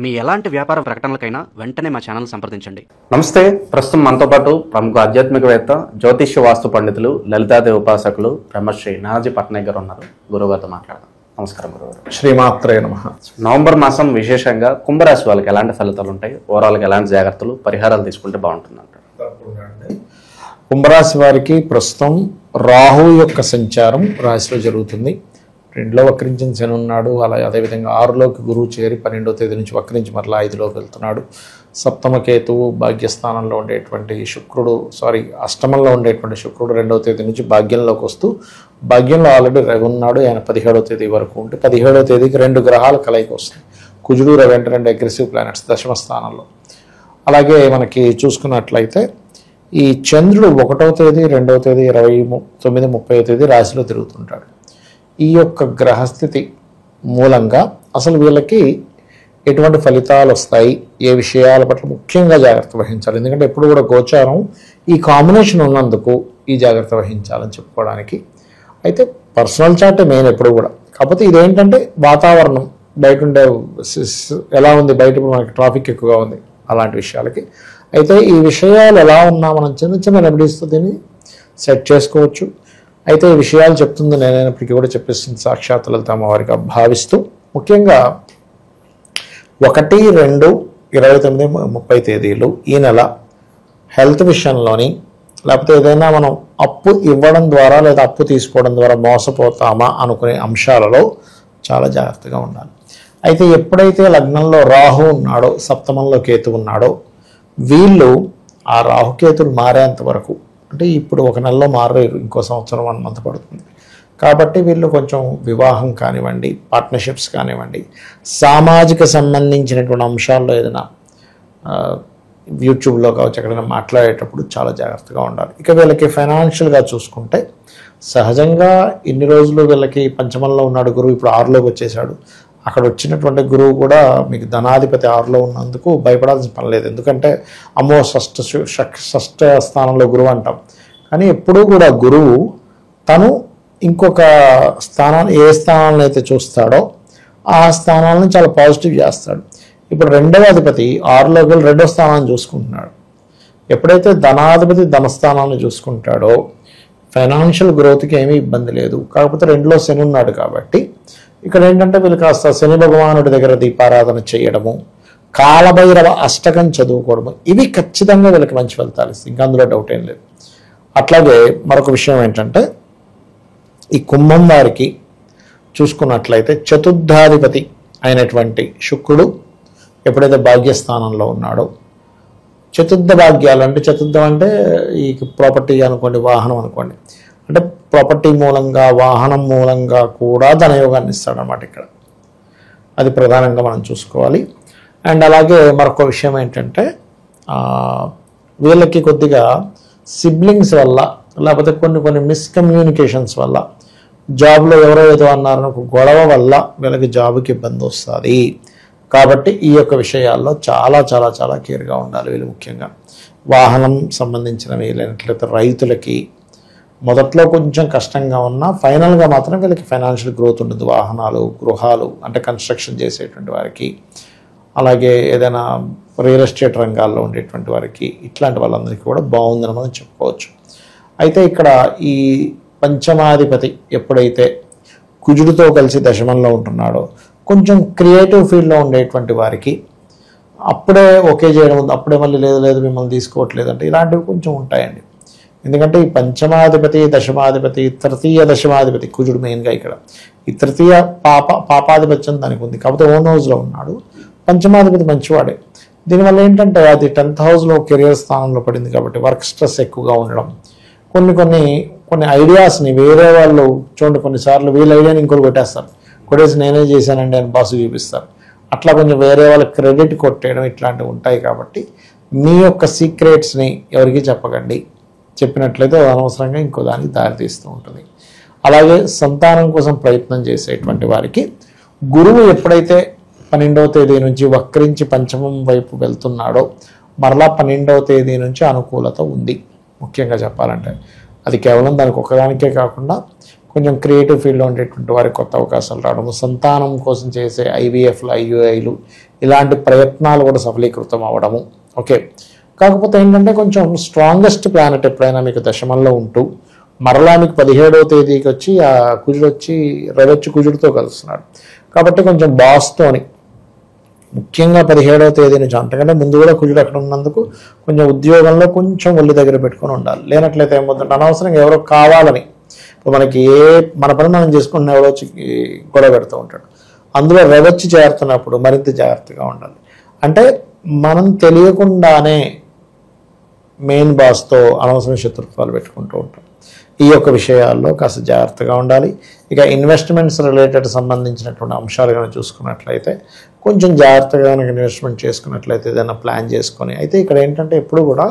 మీ ఎలాంటి వ్యాపార ప్రకటనలకైనా వెంటనే మా ఛానల్ సంప్రదించండి. నమస్తే. ప్రస్తుతం మనతో పాటు ప్రముఖ ఆధ్యాత్మికవేత్త, జ్యోతిష్య వాస్తు పండితులు, లలితాదేవి ఉపాసకులు బ్రహ్మశ్రీ నానాజీ పట్నాయక్ గారు ఉన్నారు. గురువుగారితో మాట్లాడదాం. నమస్కారం గురుగారు. శ్రీమాత్రే నమః. నవంబర్ మాసం విశేషంగా కుంభరాశి వాళ్ళకి ఎలాంటి ఫలితాలు ఉంటాయి, ఓవరాల్గా ఎలాంటి జాగ్రత్తలు పరిహారాలు తీసుకుంటే బాగుంటుందంటారు? కుంభరాశి వారికి ప్రస్తుతం రాహు యొక్క సంచారం రాశిలో జరుగుతుంది. 2లో వక్రించిన శని ఉన్నాడు. అలాగే అదేవిధంగా 6లోకి గురువు చేరి 12వ తేదీ నుంచి వక్రించి మరలా 5లోకి వెళ్తున్నాడు. సప్తమ కేతువు భాగ్యస్థానంలో ఉండేటువంటి శుక్రుడు అష్టమంలో ఉండేటువంటి శుక్రుడు 2వ తేదీ నుంచి భాగ్యంలోకి వస్తూ భాగ్యంలో ఆల్రెడీ రవి ఉన్నాడు. ఆయన 17వ తేదీ వరకు ఉంటే 17వ తేదీకి 2 గ్రహాల కలయిక వస్తుంది. కుజుడు రవి అంటే 2 అగ్రెసివ్ ప్లానెట్స్ దశమ స్థానంలో. అలాగే మనకి చూసుకున్నట్లయితే ఈ చంద్రుడు 1వ తేదీ 2వ తేదీ 29, 30వ తేదీ రాశిలో తిరుగుతుంటాడు. ఈ యొక్క గ్రహస్థితి మూలంగా అసలు వీళ్ళకి ఎటువంటి ఫలితాలు వస్తాయి, ఏ విషయాల పట్ల ముఖ్యంగా జాగ్రత్త వహించాలి. ఎందుకంటే ఎప్పుడు కూడా గోచారం ఈ కాంబినేషన్ ఉన్నందుకు ఈ జాగ్రత్త వహించాలని చెప్పుకోవడానికి. అయితే పర్సనల్ చార్ట్ మెయిన్ ఎప్పుడు కూడా. కాకపోతే ఇదేంటంటే వాతావరణం బయట ఉండే ఎలా ఉంది, బయట మనకి ట్రాఫిక్ ఎక్కువగా ఉంది, అలాంటి విషయాలకి. అయితే ఈ విషయాలు ఎలా ఉన్నా మనం చిన్న చిన్న రెమెడీస్తో దీన్ని సెట్ చేసుకోవచ్చు. అయితే ఈ విషయాలు చెప్తుంది నేనైనప్పటికీ కూడా చెప్పేస్తుంది సాక్షాత్ లలిత అమ్మవారిగా భావిస్తూ, ముఖ్యంగా 1, 2, 29, 30 తేదీలు ఈ నెల హెల్త్ విషయంలోని, లేకపోతే ఏదైనా మనం అప్పు ఇవ్వడం ద్వారా లేదా అప్పు తీసుకోవడం ద్వారా మోసపోతామా అనుకునే అంశాలలో చాలా జాగ్రత్తగా ఉండాలి. అయితే ఎప్పుడైతే లగ్నంలో రాహు ఉన్నాడో, సప్తమంలో కేతు ఉన్నాడో, వీళ్ళు ఆ రాహుకేతులు మారేంత వరకు, అంటే ఇప్పుడు 1 నెలలో మారేరు, ఇంకో సంవత్సరం 1 మంత్ పడుతుంది. కాబట్టి వీళ్ళు కొంచెం వివాహం కానివ్వండి, పార్ట్నర్షిప్స్ కానివ్వండి, సామాజిక సంబంధించినటువంటి అంశాల్లో ఏదైనా యూట్యూబ్లో కావచ్చు ఎక్కడైనా మాట్లాడేటప్పుడు చాలా జాగ్రత్తగా ఉండాలి. ఇక వీళ్ళకి ఫైనాన్షియల్గా చూసుకుంటే సహజంగా ఇన్ని రోజులు వీళ్ళకి పంచమంలో ఉన్నాడు గురువు, ఇప్పుడు 6లోకి వచ్చేసాడు. అక్కడ వచ్చినటువంటి గురువు కూడా మీకు ధనాధిపతి 6లో ఉన్నందుకు భయపడాల్సిన పని లేదు. ఎందుకంటే అమ్మో షష్ఠ స్థానంలో గురువు అంటాం. కానీ ఎప్పుడూ కూడా గురువు తను ఇంకొక స్థానాన్ని, ఏ స్థానాలను అయితే చూస్తాడో ఆ స్థానాలను చాలా పాజిటివ్ చేస్తాడు. ఇప్పుడు 2వ అధిపతి 6లోకి వెళ్ళి 2వ స్థానాన్ని చూసుకుంటున్నాడు. ఎప్పుడైతే ధనాధిపతి ధనస్థానాన్ని చూసుకుంటాడో ఫైనాన్షియల్ గ్రోత్కి ఏమీ ఇబ్బంది లేదు. కాకపోతే 2లో శని ఉన్నాడు కాబట్టి ఇక్కడ ఏంటంటే వీళ్ళు కాస్త శని భగవానుడి దగ్గర దీపారాధన చేయడము, కాలభైరవ అష్టకం చదువుకోవడము, ఇవి ఖచ్చితంగా వీళ్ళకి మంచి ఫలితాలు ఇస్తాయి. ఇంకా అందులో డౌట్ ఏం లేదు. అట్లాగే మరొక విషయం ఏంటంటే ఈ కుంభం వారికి చూసుకున్నట్లయితే చతుర్థాధిపతి అయినటువంటి శుక్రుడు ఎప్పుడైతే భాగ్యస్థానంలో ఉన్నాడో, చతుర్థ భాగ్యాలు అంటే చతుర్థం అంటే ఈ ప్రాపర్టీ అనుకోండి, వాహనం అనుకోండి, అంటే ప్రాపర్టీ మూలంగా, వాహనం మూలంగా కూడా ధనయోగాన్ని ఇస్తాడనమాట ఇక్కడ. అది ప్రధానంగా మనం చూసుకోవాలి. అండ్ అలాగే మరొక విషయం ఏంటంటే వీళ్ళకి కొద్దిగా సిబ్లింగ్స్ వల్ల, లేకపోతే కొన్ని మిస్కమ్యూనికేషన్స్ వల్ల, జాబ్లో ఎవరో ఏదో అన్నారని ఒక గొడవ వల్ల వీళ్ళకి జాబ్కి ఇబ్బంది వస్తుంది. కాబట్టి ఈ యొక్క విషయాల్లో చాలా చాలా చాలా కేర్గా ఉండాలి వీళ్ళు. ముఖ్యంగా వాహనం సంబంధించినవి, లేనట్లయితే రైతులకి మొదట్లో కొంచెం కష్టంగా ఉన్నా ఫైనల్గా మాత్రం వీళ్ళకి ఫైనాన్షియల్ గ్రోత్ ఉంటుంది. వాహనాలు, గృహాలు అంటే కన్స్ట్రక్షన్ చేసేటువంటి వారికి, అలాగే ఏదైనా రియల్ ఎస్టేట్ రంగాల్లో ఉండేటువంటి వారికి, ఇట్లాంటి వాళ్ళందరికీ కూడా బాగుందని మనం చెప్పుకోవచ్చు. అయితే ఇక్కడ ఈ పంచమాధిపతి ఎప్పుడైతే కుజుడితో కలిసి దశమంలో ఉంటున్నాడో, కొంచెం క్రియేటివ్ ఫీల్డ్లో ఉండేటువంటి వారికి అప్పుడే ఓకే చేయడం ఉంది, అప్పుడే మళ్ళీ లేదు మిమ్మల్ని తీసుకోవట్లేదు అంటే ఇలాంటివి కొంచెం ఉంటాయండి. ఎందుకంటే ఈ పంచమాధిపతి, దశమాధిపతి, తృతీయ దశమాధిపతి కుజుడు మెయిన్గా ఇక్కడ. ఈ తృతీయ పాపాధిపత్యం దానికి ఉంది, కాకపోతే ఓన్ హౌస్లో ఉన్నాడు. పంచమాధిపతి మంచివాడే. దీనివల్ల ఏంటంటే అది 10th హౌస్లో కెరియర్ స్థానంలో పడింది కాబట్టి వర్క్ స్ట్రెస్ ఎక్కువగా ఉండడం, కొన్ని ఐడియాస్ని వేరే వాళ్ళు చూడండి, కొన్నిసార్లు వీళ్ళ ఐడియాని ఇంకోటి కొట్టేసి నేనే చేశానండి అని బాసు చూపిస్తారు. అట్లా కొంచెం వేరే వాళ్ళ క్రెడిట్ కొట్టేయడం ఇట్లాంటివి ఉంటాయి. కాబట్టి మీ యొక్క సీక్రెట్స్ని ఎవరికి చెప్పకండి. చెప్పినట్లయితే అనవసరంగా ఇంకో దానికి దారితీస్తూ ఉంటుంది. అలాగే సంతానం కోసం ప్రయత్నం చేసేటువంటి వారికి గురువు ఎప్పుడైతే 12వ తేదీ నుంచి వక్రించి పంచమం వైపు వెళ్తున్నాడో, మరలా 12వ తేదీ నుంచి అనుకూలత ఉంది. ముఖ్యంగా చెప్పాలంటే అది కేవలం దానికి ఒక్కదానికే కాకుండా కొంచెం క్రియేటివ్ ఫీల్డ్లో ఉండేటువంటి వారికి కొత్త అవకాశాలు రావడము, సంతానం కోసం చేసే ఐవీఎఫ్లు, ఐయుఐలు ఇలాంటి ప్రయత్నాలు కూడా సఫలీకృతం అవ్వడము. ఓకే, కాకపోతే ఏంటంటే కొంచెం స్ట్రాంగెస్ట్ ప్లానెట్ ఎప్పుడైనా మీకు దశమంలో ఉంటూ మరలా మీకు 17వ తేదీకి వచ్చి ఆ కుజుడు వచ్చి రవి కుజుడితో కలుస్తున్నాడు. కాబట్టి కొంచెం బాస్తోని ముఖ్యంగా 17వ తేదీ నుంచి, అంతకంటే ముందు కూడా కుజుడు అక్కడ ఉన్నందుకు కొంచెం ఉద్యోగంలో కొంచెం ఒళ్ళు దగ్గర పెట్టుకొని ఉండాలి. లేనట్లయితే ఏమవుతుందంటే అనవసరంగా ఎవరో కావాలని ఇప్పుడు మనకి మన పని మనం చేసుకుంటున్న ఎవరో వచ్చి గొడవ పెడుతూ ఉంటాడు. అందులో రవచ్చి చేరుతున్నప్పుడు మరింత జాగ్రత్తగా ఉండాలి. అంటే మనం తెలియకుండానే మెయిన్ బాస్తో అనవసరం శత్రుత్వాలు పెట్టుకుంటూ ఉంటాం. ఈ యొక్క విషయాల్లో కాస్త జాగ్రత్తగా ఉండాలి. ఇక ఇన్వెస్ట్మెంట్స్ రిలేటెడ్ సంబంధించినటువంటి అంశాలు కనుక చూసుకున్నట్లయితే కొంచెం జాగ్రత్తగా కనుక ఇన్వెస్ట్మెంట్ చేసుకున్నట్లయితే ఏదైనా ప్లాన్ చేసుకొని, అయితే ఇక్కడ ఏంటంటే ఎప్పుడు కూడా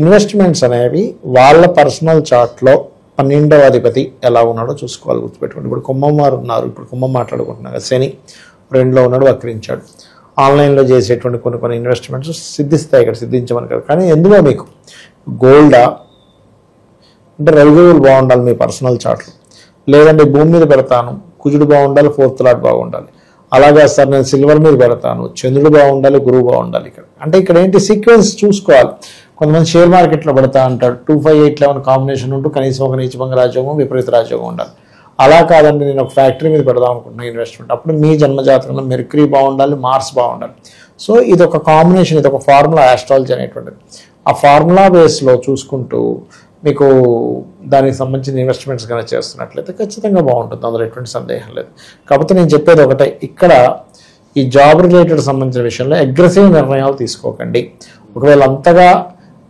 ఇన్వెస్ట్మెంట్స్ అనేవి వాళ్ళ పర్సనల్ చార్ట్లో 12వ అధిపతి ఎలా ఉన్నాడో చూసుకోవాలి, గుర్తుపెట్టుకోండి. ఇప్పుడు కుంభం వారు ఉన్నారు, ఇప్పుడు కుంభం మాట్లాడుకుంటున్నారు కదా, శని 2లో ఉన్నాడు, వక్రించాడు. ఆన్లైన్లో చేసేటువంటి కొన్ని ఇన్వెస్ట్మెంట్స్ సిద్ధిస్తాయి, ఇక్కడ సిద్ధించమని కదా. కానీ ఎందులో మీకు గోల్డా అంటే రవిగురువులు బాగుండాలి మీ పర్సనల్ చార్ట్లు, లేదంటే భూమి మీద పెడతాను కుజుడు బాగుండాలి, 4th లాట్ బాగుండాలి. అలాగే సార్ నేను సిల్వర్ మీద పెడతాను, చంద్రుడు బాగుండాలి, గురువు బాగుండాలి. ఇక్కడ ఇక్కడ ఏంటి సీక్వెన్స్ చూసుకోవాలి. కొంతమంది షేర్ మార్కెట్లో పెడతా అంటాడు, 25811 కాంబినేషన్ ఉంటూ కనీసం ఒక నీచభంగ రాజ్యోగం, విపరీత రాజ్యోగం ఉండాలి. అలా కాదండి, నేను ఒక ఫ్యాక్టరీ మీద పెడదాం అనుకుంటున్నా ఇన్వెస్ట్మెంట్, అప్పుడు మీ జన్మజాతకంలో మెర్క్యూరీ బాగుండాలి, మార్స్ బాగుండాలి. సో ఇది ఒక కాంబినేషన్, ఇది ఒక ఫార్ములా, ఆస్ట్రాలజీ అనేటువంటిది. ఆ ఫార్ములా బేస్లో చూసుకుంటూ మీకు దానికి సంబంధించిన ఇన్వెస్ట్మెంట్స్ కనుక చేస్తున్నట్లయితే ఖచ్చితంగా బాగుంటుంది, అందులో ఎటువంటి సందేహం లేదు. కాకపోతే నేను చెప్పేది ఒకటే, ఇక్కడ ఈ జాబ్ రిలేటెడ్ సంబంధించిన విషయంలో అగ్రెసివ్ నిర్ణయాలు తీసుకోకండి. ఒకవేళ అంతగా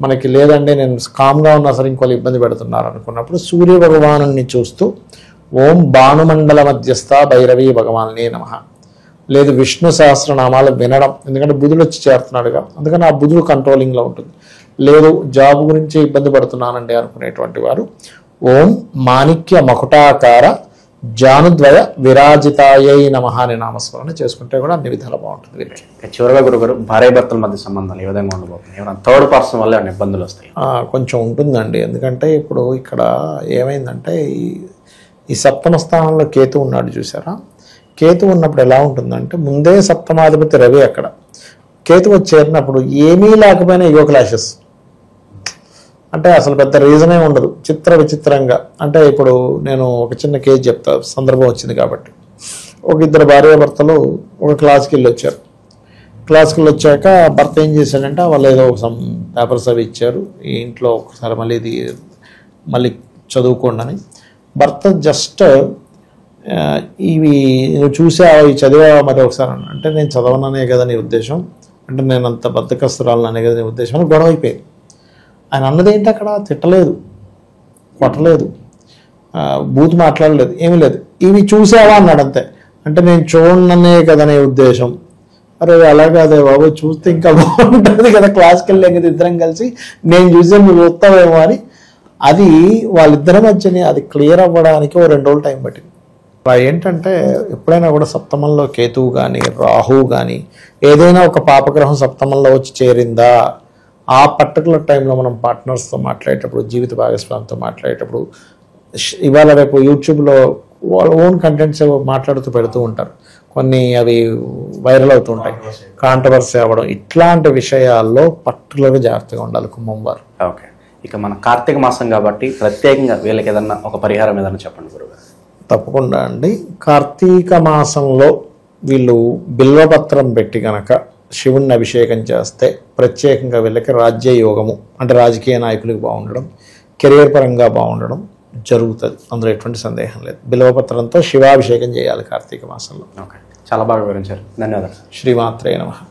మనకి లేదంటే నేను కామ్గా ఉన్నా సరే ఇంకోళ్ళు ఇబ్బంది పెడుతున్నారు అనుకున్నప్పుడు సూర్య భగవాను చూస్తూ ఓం భానుమండల మధ్యస్థ భైరవీ భగవానే నమః, లేదు విష్ణు సహస్రనామాలు వినడం, ఎందుకంటే బుధుడు వచ్చి చేరుతున్నాడుగా, అందుకని ఆ బుధుడు కంట్రోలింగ్లో ఉంటుంది. లేదు జాబ్ గురించి ఇబ్బంది పడుతున్నానండి అనుకునేటువంటి వారు ఓం మాణిక్య మకుటాకార జానుద్వయ విరాజితాయై నమః అనే నామస్మరణ చేసుకుంటే కూడా అన్ని విధాలు బాగుంటుంది వీళ్ళకి. చివరిగా గురుగారు, భార్యాభర్తల మధ్య సంబంధాలు ఏ విధంగా ఉండబోతుంది? ఏమైనా థర్డ్ పర్సన్ వల్ల ఏమైనా ఇబ్బందులు వస్తాయి? కొంచెం ఉంటుందండి. ఎందుకంటే ఇప్పుడు ఇక్కడ ఏమైందంటే ఈ సప్తమ స్థానంలో కేతు ఉన్నాడు చూసారా, కేతు ఉన్నప్పుడు ఎలా ఉంటుందంటే ముందే సప్తమాధిపతి రవి అక్కడ, కేతు వచ్చి చేరినప్పుడు ఏమీ లేకపోయినా ఈగో క్లాషెస్, అంటే అసలు పెద్ద రీజనే ఉండదు, విచిత్రంగా. అంటే ఇప్పుడు నేను ఒక చిన్న కేసు చెప్తా, సందర్భం వచ్చింది కాబట్టి. ఒక ఇద్దరు భార్యాభర్తలు ఒక క్లాస్కి వెళ్ళి వచ్చారు. క్లాస్కి వెళ్ళి వచ్చాక భర్త ఏం చేశాడంటే వాళ్ళు ఏదో సమ్ పేపర్స్ అవి ఇచ్చారు, ఈ ఇంట్లో ఒకసారి మళ్ళీ చదువుకోండి అని. భర్త జస్ట్ ఇవి నువ్వు చూసావా, ఇవి చదివావా మరి ఒకసారి అంటే నేను చదవననే కదా నీ ఉద్దేశం, అంటే నేను అంత బద్ధకస్తురాలనే కదా నీ ఉద్దేశం అని గొడవ అయిపోయింది. ఆయన అన్నది ఏంటి, అక్కడ తిట్టలేదు, కొట్టలేదు, బూత్ మాట్లాడలేదు, ఏమీ లేదు, ఇవి చూసావా అన్నాడు అంతే. అంటే నేను చూడననే కదా నీ ఉద్దేశం. అరే అలా కాదే బాబు, చూస్తే ఇంకా బాగుంటుంది కదా, క్లాస్కి వెళ్ళాం కదా ఇద్దరం కలిసి, నేను చూసే నువ్వు చూస్తావేమో అని. అది వాళ్ళిద్దరి మధ్యని అది క్లియర్ అవ్వడానికి ఓ 2 రోజులు టైం పట్టింది. అలా ఏంటంటే ఎప్పుడైనా కూడా సప్తమంలో కేతువు కానీ రాహువు కానీ ఏదైనా ఒక పాపగ్రహం సప్తమంలో వచ్చి చేరిందా, ఆ పర్టికులర్ టైంలో మనం పార్ట్నర్స్తో మాట్లాడేటప్పుడు, జీవిత భాగస్వామితో మాట్లాడేటప్పుడు, ఇవాళ రేపు యూట్యూబ్లో వాళ్ళ ఓన్ కంటెంట్స్ మాట్లాడుతూ పెడుతూ ఉంటారు, కొన్ని అవి వైరల్ అవుతూ ఉంటాయి, కాంట్రవర్సీ అవ్వడం, ఇట్లాంటి విషయాల్లో పర్టికులర్గా జాగ్రత్తగా ఉండాలి కుంభం వారు. ఓకే, ఇక మన కార్తీక మాసం కాబట్టి ప్రత్యేకంగా వీళ్ళకి ఏదన్నా ఒక పరిహారం ఏదన్నా చెప్పండి గురుగారు. తప్పకుండా అండి. కార్తీక మాసంలో వీళ్ళు బిల్వపత్రం పెట్టి కనుక శివుణ్ణి అభిషేకం చేస్తే ప్రత్యేకంగా వీళ్ళకి రాజ్య యోగము, అంటే రాజకీయ నాయకులకు బాగుండడం, కెరియర్ పరంగా బాగుండడం జరుగుతుంది, అందులో ఎటువంటి సందేహం లేదు. బిల్వపత్రంతో శివాభిషేకం చేయాలి కార్తీక మాసంలో. ఓకే, చాలా బాగా వివరించారు, ధన్యవాదాలు. శ్రీమాత్రే నమః.